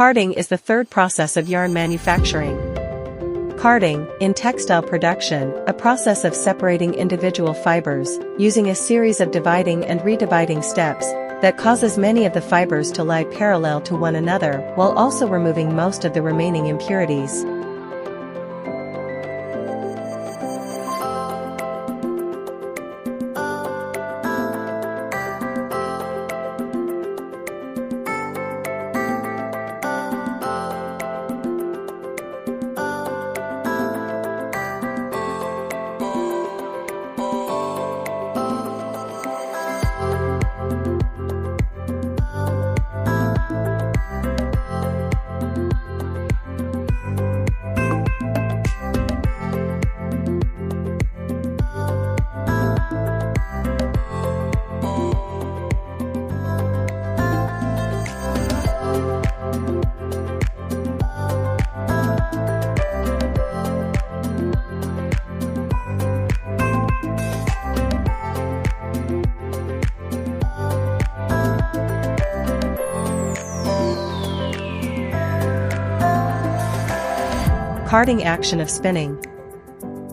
Carding is the third process of yarn manufacturing. Carding, in textile production, a process of separating individual fibers, using a series of dividing and redividing steps, that causes many of the fibers to lie parallel to one another while also removing most of the remaining impurities. Carding action of spinning.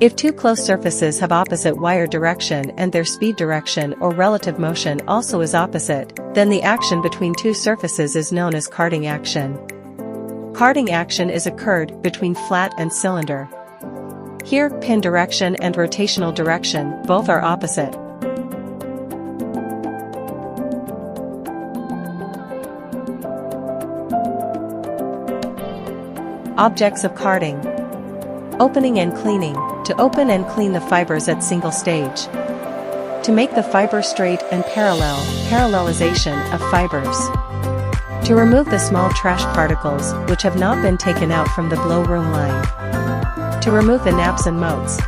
If two close surfaces have opposite wire direction and their speed direction or relative motion also is opposite, then the action between two surfaces is known as carding action. Carding action is occurred between flat and cylinder. Here, pin direction and rotational direction both are opposite. Objects of carding. Opening and cleaning, to open and clean the fibers at single stage. To make the fiber straight and parallel, parallelization of fibers. To remove the small trash particles which have not been taken out from the blow room line. To remove the naps and motes.